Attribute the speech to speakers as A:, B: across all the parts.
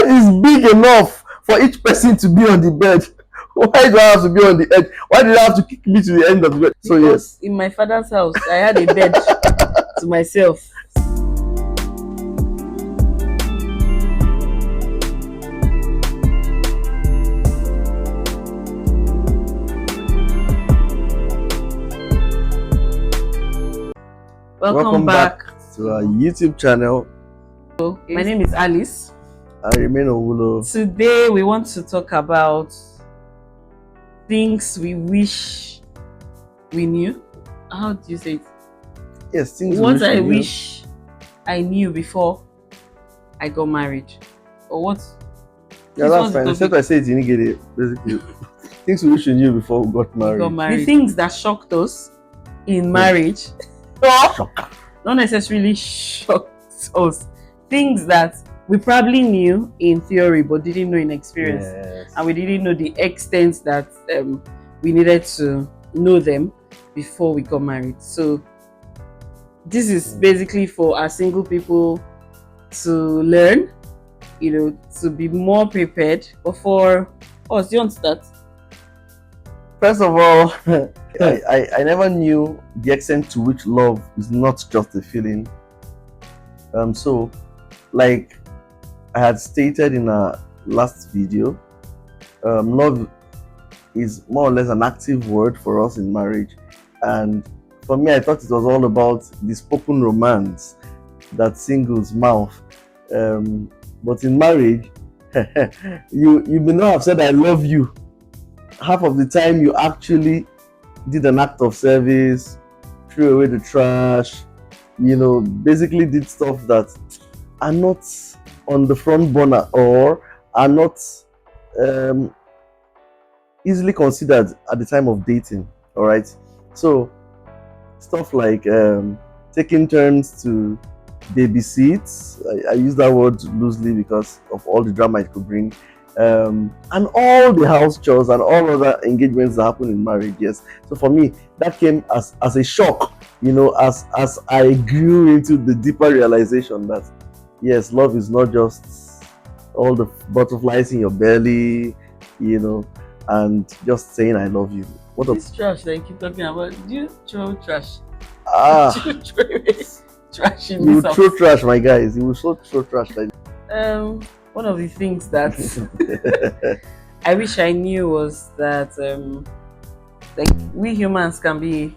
A: bed is big enough for each person to be on the bed. Why do I have to be on the edge? Why did I have to kick me to the end of the bed? So
B: because in my father's house, I had a bed to myself. Welcome back
A: to our YouTube channel.
B: My name is Alice.
A: I remain Owulo.
B: Today we want to talk about things we wish we knew. How do you say it?
A: Yes, things
B: what I
A: we
B: wish I knew before I got married. Or what?
A: Yeah, that's fine. Except I say it, you didn't get it. Basically, things we wish we knew before we got married.
B: The things that shocked us in marriage. Not necessarily shocked us. Things that we probably knew in theory but didn't know in experience.
A: Yes.
B: And we didn't know the extent that we needed to know them before we got married. So this is basically for our single people to learn, to be more prepared. But for us, you want to start?
A: First of all, I never knew the extent to which love is not just a feeling. So, like I had stated in our last video, love is more or less an active word for us in marriage. And for me, I thought it was all about the spoken romance that singles mouth. But in marriage, you may not have said I love you. Half of the time you actually did an act of service, threw away the trash, basically did stuff that are not on the front burner or are not easily considered at the time of dating. All right, so stuff like taking turns to babysit. I use that word loosely because of all the drama it could bring. And all the house chores and all other engagements that happen in marriage. Yes, so for me that came as a shock, as I grew into the deeper realization that yes, love is not just all the butterflies in your belly, and just saying I love you.
B: What this trash that you keep talking about? Do you throw trash?
A: Do
B: you throw trash in
A: you
B: this
A: throw trash, my guys. You will throw trash like
B: one of the things that I wish I knew was that like we humans can be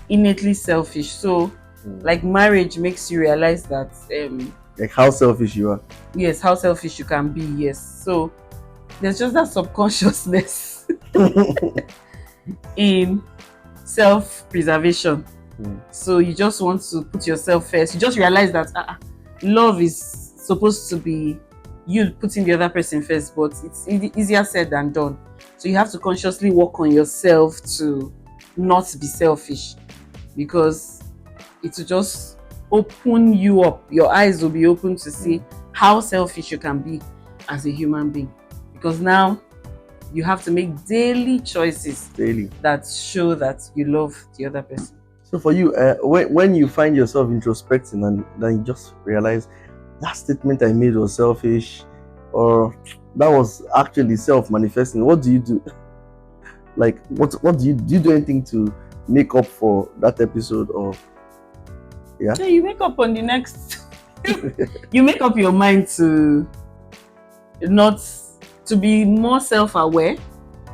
B: innately selfish. So like marriage makes you realize that
A: like how selfish you are.
B: Yes, how selfish you can be. Yes. So there's just that subconsciousness in self-preservation. So you just want to put yourself first. You just realize that love is supposed to be you putting the other person first, but it's easier said than done. So you have to consciously work on yourself to not be selfish, because it will just open you up. Your eyes will be open to see how selfish you can be as a human being, because now you have to make daily choices that show that you love the other person.
A: So for you, when you find yourself introspecting and then you just realize that statement I made was selfish, or that was actually self-manifesting, what do you do? Like, what do you do anything to make up for that episode? Or
B: yeah, you make up on the next. You make up your mind to be more self-aware.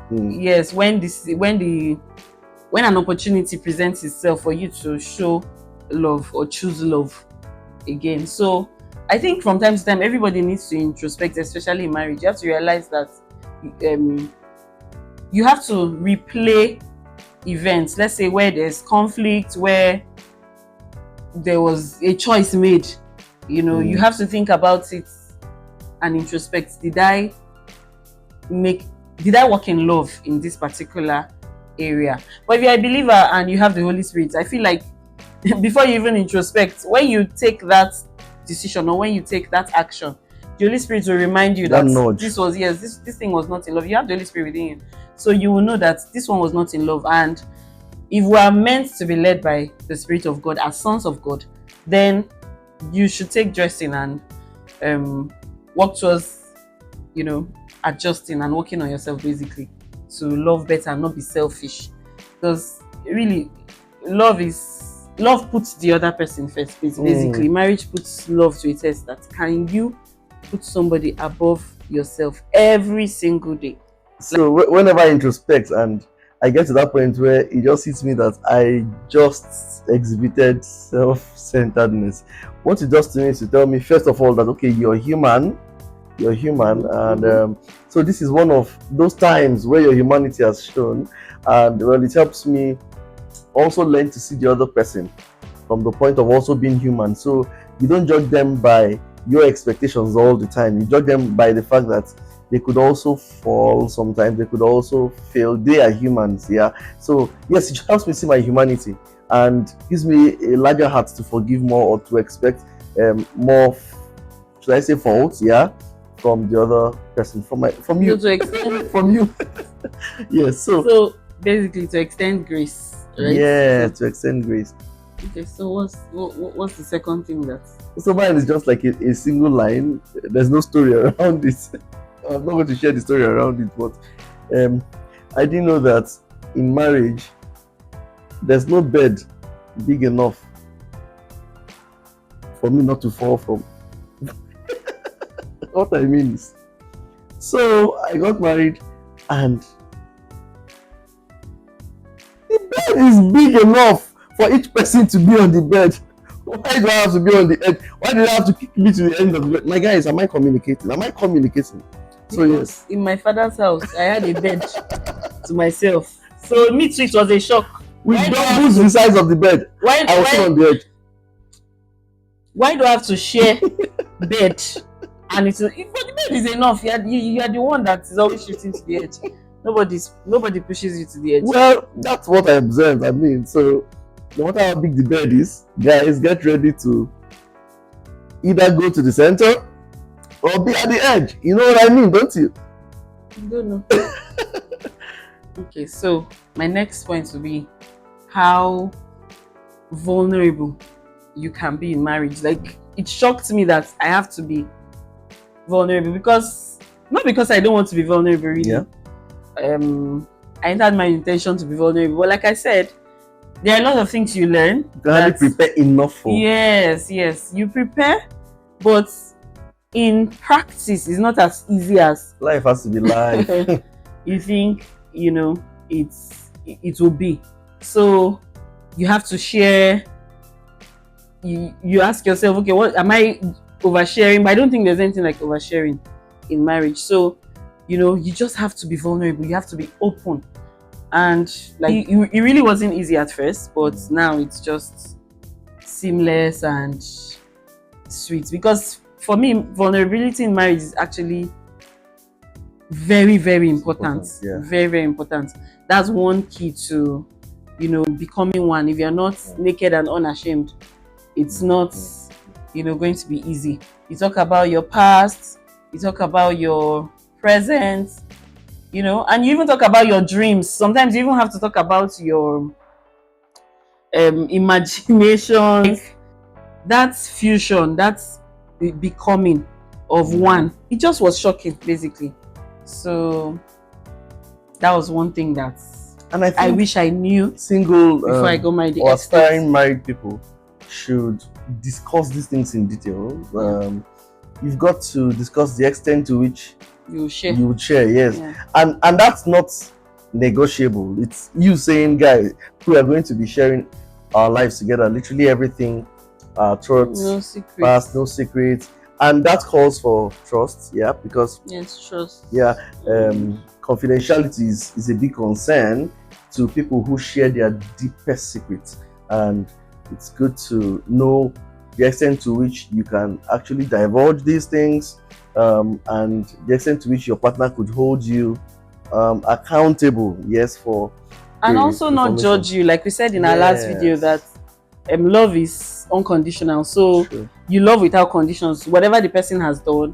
B: Yes, when an opportunity presents itself for you to show love or choose love again. So I think from time to time everybody needs to introspect, especially in marriage. You have to realize that you have to replay events, let's say where there's conflict, where there was a choice made. You have to think about it and introspect. Did I walk in love in this particular area? But if you're a believer and you have the Holy Spirit, I feel like before you even introspect, when you take that decision or when you take that action, the Holy Spirit will remind you that this thing was not in love. You have the Holy Spirit within you, so you will know that this one was not in love. And if we are meant to be led by the Spirit of God as sons of God, then you should take dressing and work towards, adjusting and working on yourself basically to love better and not be selfish. Because really, love puts the other person first. Basically, marriage puts love to a test. That can you put somebody above yourself every single day?
A: So whenever I introspect and I get to that point where it just hits me that I just exhibited self-centeredness, what it does to me is to tell me, first of all, that okay, you're human, and so this is one of those times where your humanity has shown, and well, it helps me also learn to see the other person from the point of also being human. So you don't judge them by your expectations all the time. You judge them by the fact that they could also fall sometimes, they could also fail. They are humans, yeah. So yes, it helps me see my humanity and gives me a larger heart to forgive more or to expect more, should I say, faults, yeah, from the other person, from you,
B: to extend
A: from you. Yes,
B: so basically to extend grace, right?
A: Yeah, to extend grace.
B: Okay, so what's the second thing that?
A: So mine is just like a single line. There's no story around it. I'm not going to share the story around it, but I didn't know that in marriage there's no bed big enough for me not to fall from. What I mean is, so I got married and the bed is big enough for each person to be on the bed. Why do I have to be on the edge? Why do I have to kick me to the end of the bed? My guys, am I communicating? So yes.
B: In my father's house, I had a bed to myself. So me too, it was a shock.
A: With doubles the size of the bed. I was on the edge.
B: Why do I have to share bed? And but the bed is enough. You are the one that is always shifting to the edge. Nobody pushes you to the edge.
A: Well, that's what I observed. I mean, so no matter how big the bed is, guys, get ready to either go to the center or be at the edge. You know what I mean, don't you?
B: I don't know. Okay, so my next point will be how vulnerable you can be in marriage. Like, it shocked me that I have to be vulnerable not because I don't want to be vulnerable, really.
A: Yeah.
B: I entered my intention to be vulnerable, but like I said, there are a lot of things you learn.
A: You can hardly prepare enough for.
B: Yes, you prepare, but in practice, it's not as easy as
A: life has to be life.
B: You think, it will be. So you have to share. You ask yourself, okay, what am I oversharing? But I don't think there's anything like oversharing in marriage. So you just have to be vulnerable. You have to be open, and like it really wasn't easy at first, but now it's just seamless and sweet. Because for me, vulnerability in marriage is actually very, very important.
A: Yeah.
B: Very, very important. That's one key to becoming one. If you're not naked and unashamed, it's not going to be easy. You talk about your past, you talk about your present, and you even talk about your dreams. Sometimes you even have to talk about your imagination. That's fusion, that's becoming of one. It just was shocking, basically. So that was one thing that I wish I knew
A: single
B: before I got married.
A: Or aspiring married people should discuss these things in detail. You've got to discuss the extent to which
B: you
A: would share, yes.
B: Yeah.
A: And that's not negotiable. It's you saying, guys, we are going to be sharing our lives together, literally everything, thoughts,
B: no secrets.
A: Past, no secrets, and that calls for trust, yeah, because
B: trust.
A: Yeah, confidentiality is a big concern to people who share their deepest secrets, and it's good to know the extent to which you can actually divulge these things, and the extent to which your partner could hold you accountable, yes, for
B: and also not judge you, like we said in our last video, that love is unconditional. So you love without conditions. Whatever the person has done,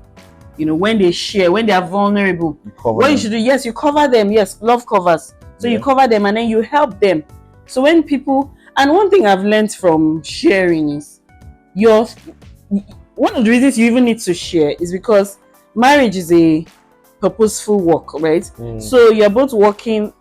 B: when they share, when they are vulnerable, what you should do, yes, you cover them. Yes, love covers. So you cover them and then you help them. So when people, and one thing I've learned from sharing is one of the reasons you even need to share is because marriage is a purposeful work, right?
A: Mm.
B: So you're both working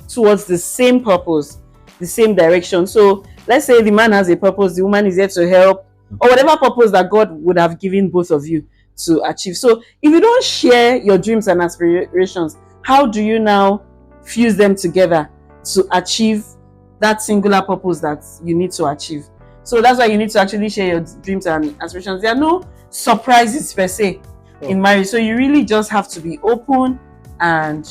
B: towards the same purpose, the same direction. So let's say the man has a purpose, the woman is there to help, or whatever purpose that God would have given both of you to achieve. So if you don't share your dreams and aspirations, how do you now fuse them together to achieve that singular purpose that you need to achieve? So that's why you need to actually share your dreams and aspirations. There are no surprises per se in marriage. So you really just have to be open and,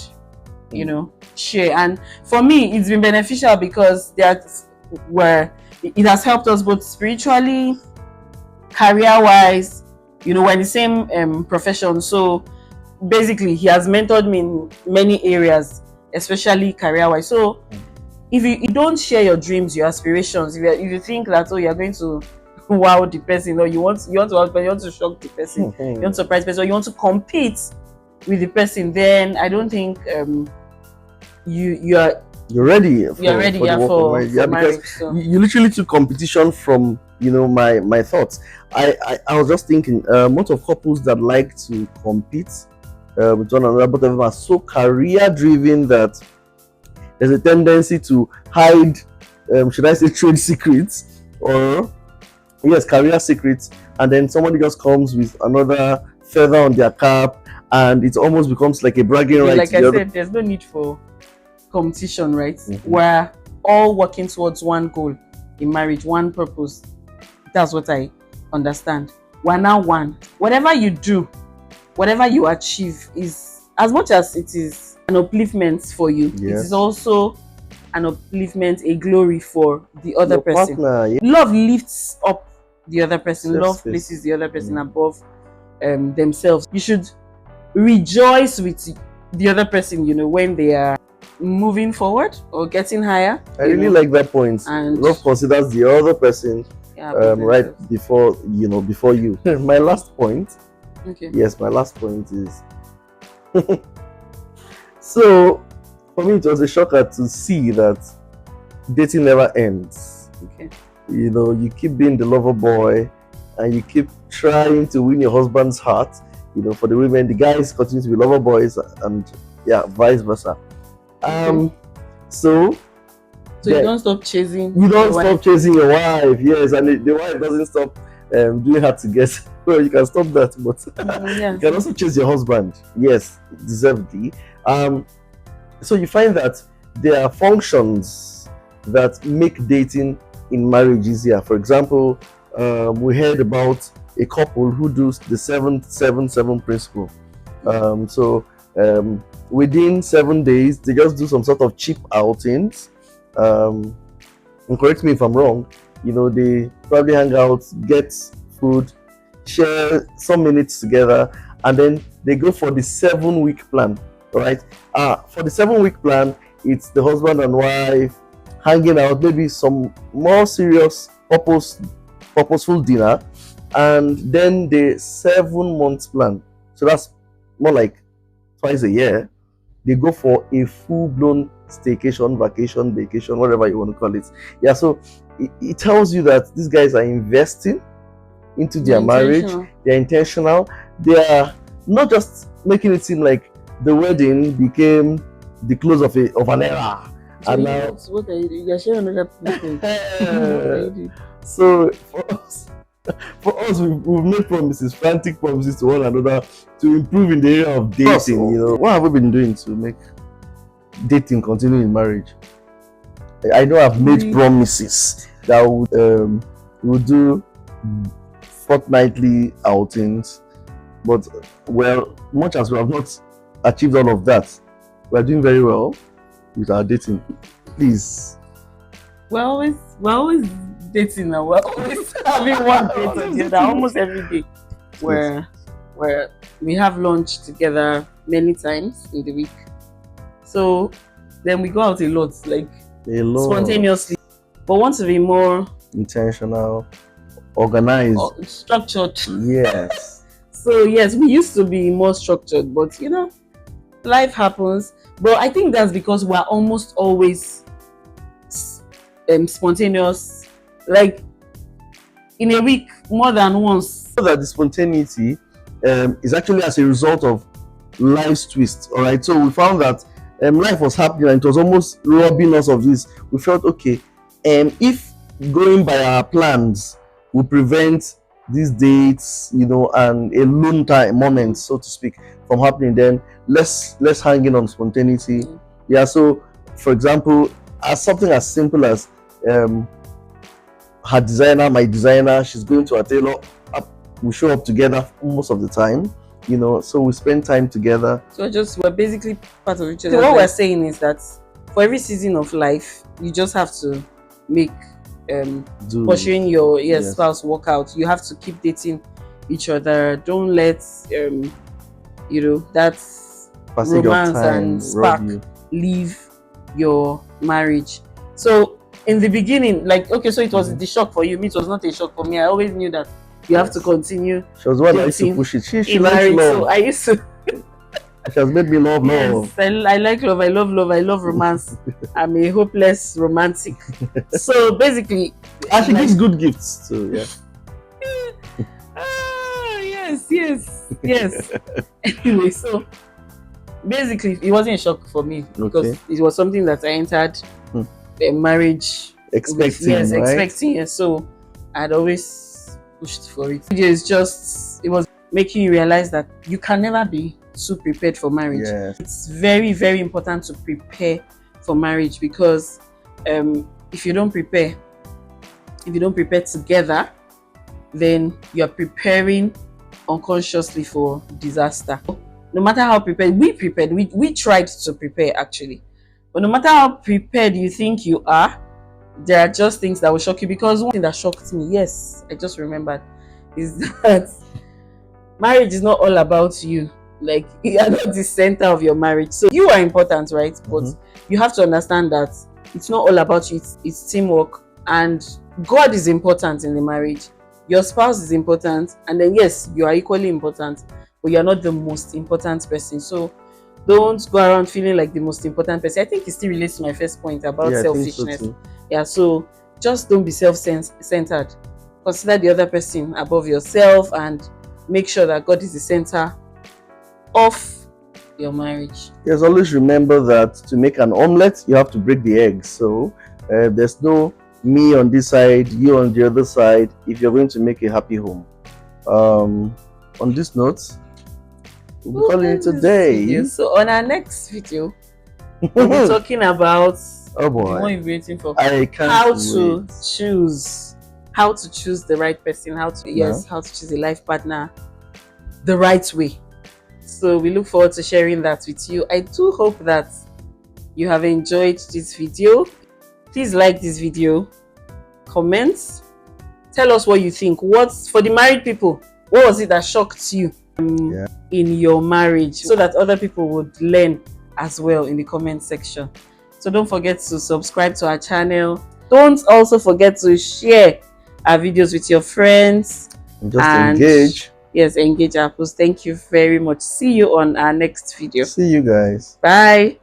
B: you know, share. And for me, it's been beneficial because that's where it has helped us both spiritually, career-wise. You know, we're in the same profession. So basically, he has mentored me in many areas, especially career-wise. So if you don't share your dreams, your aspirations, if you think that, oh, you're going to wow the person, or you want to wow, but you want to shock the person, you want to surprise the person, or you want to compete with the person, then I don't think you're ready for
A: because
B: marriage. So.
A: you literally took competition from, you know, my thoughts. I was just thinking, most of couples that like to compete with one another, both of them are so career driven that there's a tendency to hide, should I say, trade secrets, or yes, career secrets, and then somebody just comes with another feather on their cap, and it almost becomes like a bragging right.
B: Like I said, there's no need for competition, right? We're all working towards one goal in marriage, one purpose. That's what I understand. We're now one. Whatever you do, whatever you achieve, is, as much as it is an upliftment for you, it is also an upliftment, a glory for the other person.
A: Partner,
B: Love lifts up the other person. Love places the other person above themselves. You should rejoice with the other person, you know, when they are moving forward or getting higher.
A: I really like that point. And love considers the other person right before, you know, before you. My last point.
B: Okay.
A: Yes, my last point is so for me it was a shocker to see that dating never ends.
B: Okay.
A: You know, you keep being the lover boy and you keep trying to win your husband's heart. You know, for the women, the guys continue to be lover boys, and vice versa. So
B: you don't stop chasing.
A: You don't stop chasing your wife, yes, and the wife doesn't stop doing hard to get. Well, you can stop that, but you can also chase your husband, yes, deservedly. So you find that there are functions that make dating in marriage easier. For example, we heard about a couple who does the 7-7-7 principle. Within 7 days, they just do some sort of cheap outings. And correct me if I'm wrong, you know, they probably hang out, get food, share some minutes together, and then they go for the 7-week plan. Right? For the 7-week plan, it's the husband and wife hanging out, maybe some more serious purposeful dinner, and then the 7 months plan. So that's more like twice a year. They go for a full-blown staycation, vacation, whatever you want to call it. Yeah, so it tells you that these guys are investing into their marriage. They're intentional. They are not just making it seem like the wedding became the close of an era.
B: So and now, what are you doing? You're sharing another thing.
A: So for us, we've made promises, frantic promises to one another to improve in the area of dating. You know, what have we been doing to make dating continue in marriage? I know I've made promises that we'll do fortnightly outings, but well, much as we have not achieved all of that, we're doing very well with our dating. Please.
B: We're always dating now. We're always having one date together almost every day. Where we have lunch together many times in the week. So then we go out a lot, like spontaneously. But want to be more
A: intentional, organized,
B: structured.
A: Yes.
B: So yes, we used to be more structured, but you know, life happens. But I think that's because we're almost always spontaneous, like in a week more than once.
A: So that the spontaneity is actually as a result of life's twist. All right, so we found that life was happening and it was almost robbing us of this. We felt okay, if going by our plans will prevent these dates, and alone time moments, so to speak, from happening, then let's hang in on spontaneity. Yeah. So, for example, as something as simple as her designer, my designer, she's going to a tailor. We show up together most of the time, so we spend time together.
B: So we're basically part of each other. So what we're saying is that for every season of life, you just have to make pursuing your spouse work out. You have to keep dating each other. Don't let that
A: Passage
B: romance and spark leave your marriage. So in the beginning, so it was the shock for you. Me, it was not a shock for me. I always knew that you have to continue.
A: She was one I used to push it. She likes love.
B: So I used to.
A: She has made me love love.
B: I like love. I love love. I love romance. I'm a hopeless romantic. So basically,
A: and she gives good gifts too. Yeah.
B: Yes. Anyway, so basically, it wasn't a shock for me because it was something that I entered a marriage
A: expecting.
B: Right? Expecting. Yes. So I'd always pushed for it. It was making you realize that you can never be too prepared for marriage.
A: Yes.
B: It's very, very important to prepare for marriage because if you don't prepare together, then you're preparing unconsciously for disaster. No matter how prepared, we tried to prepare actually, but no matter how prepared you think you are, there are just things that will shock you. Because one thing that shocked me, yes, I just remembered, is that marriage is not all about you. Like, you are not the center of your marriage. So you are important, right? But you have to understand that it's not all about you. It's teamwork, and God is important in the marriage. Your spouse is important, and then yes, you are equally important, but you're not the most important person. So don't go around feeling like the most important person. I think it still relates to my first point about selfishness. So just don't be self-centered. Consider the other person above yourself and make sure that God is the center of your marriage.
A: Yes, always remember that to make an omelette, you have to break the eggs. So there's no me on this side, you on the other side, if you're going to make a happy home. On this note, we'll be calling it today.
B: So on our next video, we'll be talking about
A: the one
B: you're waiting for.
A: How
B: to choose the right person, how to choose a life partner the right way. So we look forward to sharing that with you. I do hope that you have enjoyed this video. Please like this video, comment, tell us what you think. For the married people, what was it that shocked you in your marriage, so that other people would learn as well in the comment section. So don't forget to subscribe to our channel. Don't also forget to share our videos with your friends.
A: And engage.
B: Yes, engage our posts. Thank you very much. See you on our next video.
A: See you guys.
B: Bye.